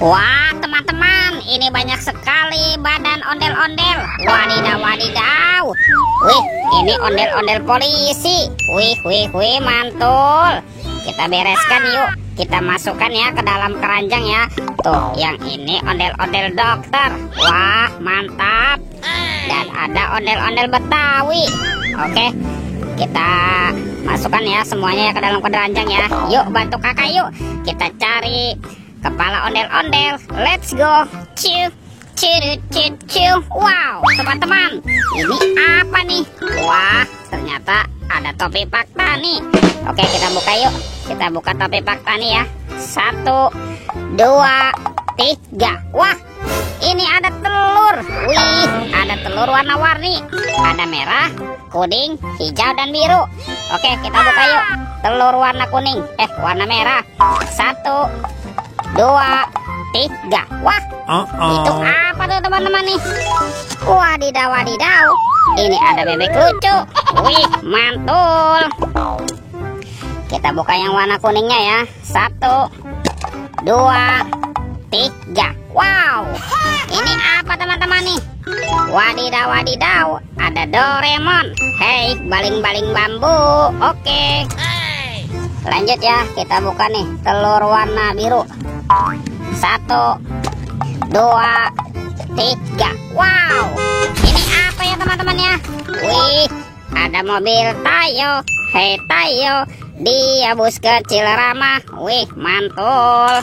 Wah, teman-teman, ini banyak sekali badan ondel-ondel. Wadidaw, wadidaw. Wih, ini ondel-ondel polisi. Wih, mantul. Kita bereskan yuk. Kita masukkan ya ke dalam keranjang ya. Tuh, yang ini ondel-ondel dokter. Wah, mantap. Dan ada ondel-ondel Betawi. Oke, kita masukkan ya semuanya ya ke dalam keranjang ya. Yuk, bantu kakak yuk. Kita cari kepala ondel-ondel. Let's go. Ciu. Wow, teman-teman, ini apa nih? Wah, ternyata ada topi Pak Tani. Oke, kita buka yuk. Kita buka topi Pak Tani ya. 1, 2, 3. Wah, ini ada telur. Wih, ada telur warna-warni. Ada merah, kuning, hijau, dan biru. Oke, kita buka yuk. Telur warna kuning, warna merah. 1, 2, 3. Wah, itu apa tuh teman-teman nih? Wadidaw, wadidaw. Ini ada bebek lucu. Wih, mantul. Kita buka yang warna kuningnya ya. 1, 2, 3. Wow, ini apa teman-teman nih? Wadidaw, wadidaw. Ada Doraemon. Hei, baling-baling bambu. Oke. Lanjut ya, kita buka nih telur warna biru. 1, 2, 3. Wow, ini apa ya teman-teman ya? Wih, ada mobil Tayo. Hei Tayo, dia bus kecil ramah. Wih, mantul.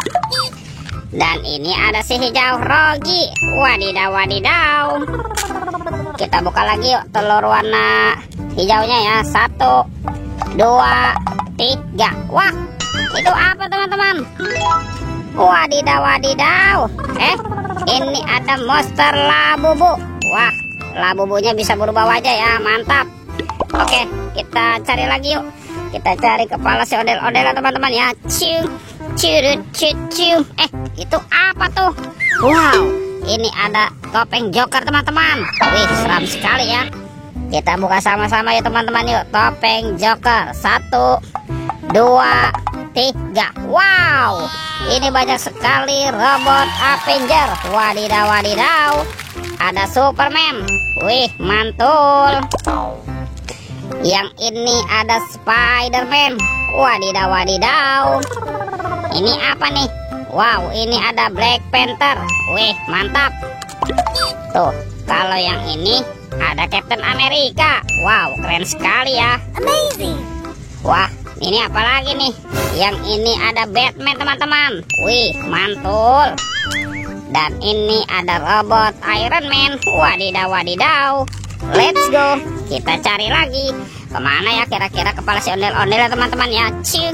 Dan ini ada si hijau Rogi. Wadidaw, wadidaw. Kita buka lagi yuk telur warna hijaunya ya. 1, 2, 3. Wah, itu apa teman-teman? Wadidaw, wadidaw. Ini ada monster Labubu. Wah, Labubunya bisa berubah wajah ya, mantap. Oke, kita cari lagi yuk. Kita cari kepala si ondel-ondel teman-teman ya. Ciu. Itu apa tuh? Wow, ini ada topeng Joker teman-teman. Wih, seram sekali ya. Kita buka sama-sama ya teman-teman yuk. Topeng Joker. 1, 2, 3. Wow, ini banyak sekali robot Avenger. Wadidaw, wadidaw. Ada Superman. Wih, mantul. Yang ini ada Spiderman. Wadidaw, wadidaw. Ini apa nih? Wow, ini ada Black Panther. Wih, mantap. Tuh, kalau yang ini ada Captain America. Wow, keren sekali ya. Amazing. Wah, ini apa lagi nih? Yang ini ada Batman teman-teman. Wih, mantul. Dan ini ada robot Iron Man. Wadidaw, wadidaw. Let's go. Kita cari lagi. Kemana ya kira-kira kepala si ondel-ondel ya teman-teman ya. Ciu.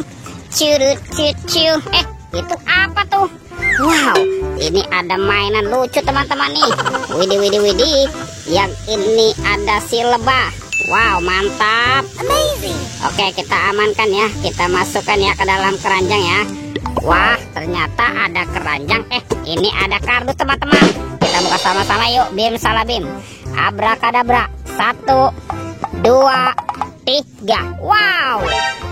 Itu apa tuh? Wow, ini ada mainan lucu teman-teman nih. Widih. Yang ini ada si lebah. Wow, mantap. Amazing. Oke, kita amankan ya. Kita masukkan ya ke dalam keranjang ya. Wah, ternyata ada keranjang. Ini ada kardus teman-teman. Kita buka sama-sama yuk. Bim salah bim. Abrakadabra. 1, 2, 3. Wow,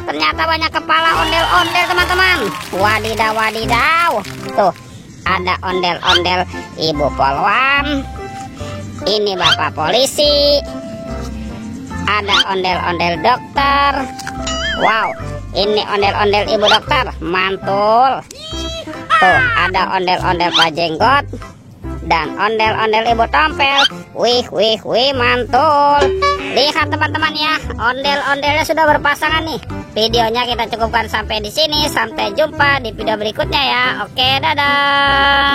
ternyata banyak kepala ondel-ondel teman-teman. Wadidaw, wadidaw. Tuh, ada ondel-ondel Ibu Polwan. Ini Bapak Polisi. Ada ondel-ondel dokter. Wow, ini ondel-ondel Ibu Dokter. Mantul. Tuh, ada ondel-ondel Pak Jenggot. Dan ondel-ondel Ibu Tompel. Wih, mantul. Lihat teman-teman ya, ondel-ondelnya sudah berpasangan nih. Videonya kita cukupkan sampai di sini. Sampai jumpa di video berikutnya ya. Oke, dadah.